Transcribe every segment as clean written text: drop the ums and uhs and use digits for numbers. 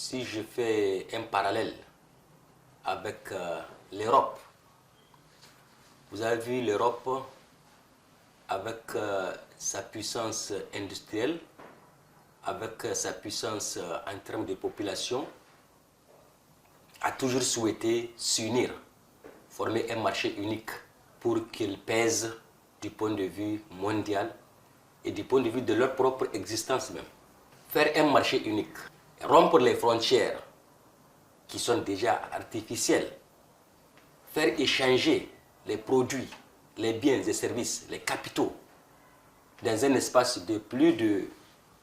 si je fais un parallèle avec l'Europe, vous avez vu l'Europe avec sa puissance industrielle, avec sa puissance en termes de population, a toujours souhaité s'unir, former un marché unique pour qu'il pèse du point de vue mondial et du point de vue de leur propre existence même. Faire un marché unique, rompre les frontières qui sont déjà artificielles, faire échanger les produits, les biens et services, les capitaux dans un espace de plus de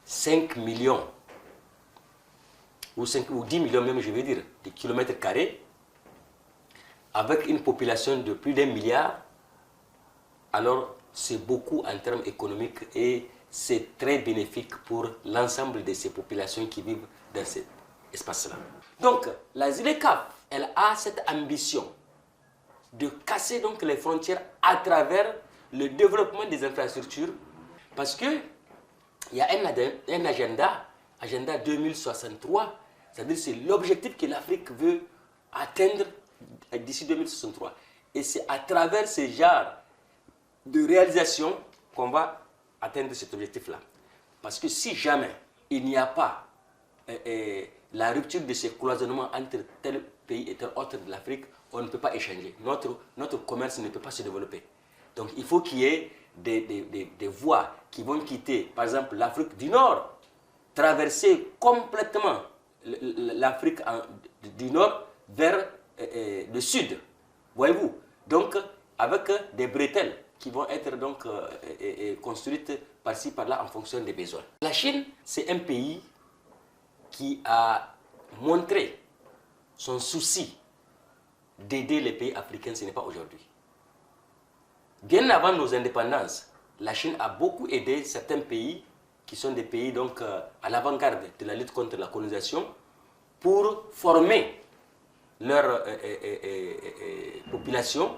5 millions ou 10 millions même, je veux dire, de kilomètres carrés, avec une population de plus d'1 milliard, alors c'est beaucoup en termes économiques et c'est très bénéfique pour l'ensemble de ces populations qui vivent dans cet espace-là. Donc, la ZLECAf, elle a cette ambition de casser donc les frontières à travers le développement des infrastructures, parce qu'il y a un agenda 2063, c'est-à-dire c'est l'objectif que l'Afrique veut atteindre d'ici 2063. Et c'est à travers ce genre de réalisation qu'on va atteindre cet objectif-là. Parce que si jamais il n'y a pas la rupture de ces cloisonnements entre tel pays et tel autre de l'Afrique, on ne peut pas échanger. Notre commerce ne peut pas se développer. Donc il faut qu'il y ait des voies qui vont quitter, par exemple, l'Afrique du Nord, traverser complètement l'Afrique du Nord vers le sud. Voyez-vous? Donc, avec des bretelles qui vont être donc construites par-ci, par-là en fonction des besoins. La Chine, c'est un pays qui a montré son souci d'aider les pays africains, ce n'est pas aujourd'hui. Bien avant nos indépendances, la Chine a beaucoup aidé certains pays qui sont des pays donc à l'avant-garde de la lutte contre la colonisation pour former leur population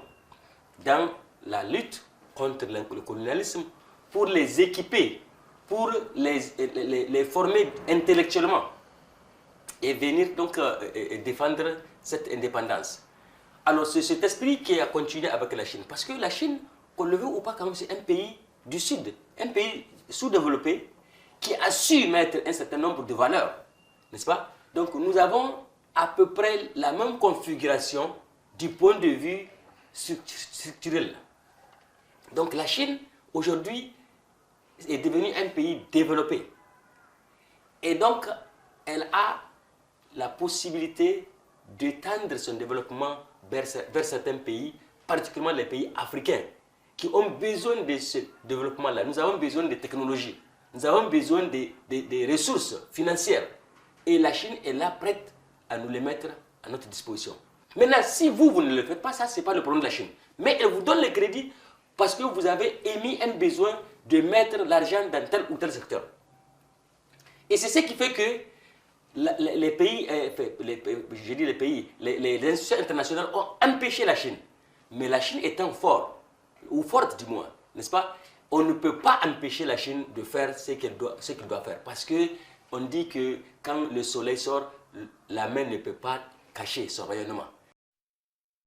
dans la lutte contre le colonialisme, pour les équiper, pour les former intellectuellement et venir donc défendre cette indépendance. Alors c'est cet esprit qui a continué avec la Chine, parce que la Chine, qu'on le veut ou pas, quand même, c'est un pays du Sud, un pays sous-développé qui a su mettre un certain nombre de valeurs, n'est-ce pas? Donc nous avons à peu près la même configuration du point de vue structurel. Donc la Chine, aujourd'hui, est devenue un pays développé. Et donc, elle a la possibilité d'étendre son développement vers certains pays, particulièrement les pays africains, qui ont besoin de ce développement-là. Nous avons besoin de technologies, nous avons besoin de ressources financières. Et la Chine est là prête à nous les mettre à notre disposition. Maintenant, si vous ne le faites pas, ça, ce n'est pas le problème de la Chine. Mais elle vous donne le crédit parce que vous avez émis un besoin de mettre l'argent dans tel ou tel secteur. Et c'est ce qui fait que les pays, les institutions internationales ont empêché la Chine. Mais la Chine étant forte, ou forte du moins, n'est-ce pas? On ne peut pas empêcher la Chine de faire ce qu'elle doit faire. Parce qu'on dit que quand le soleil sort, la mer ne peut pas cacher son rayonnement.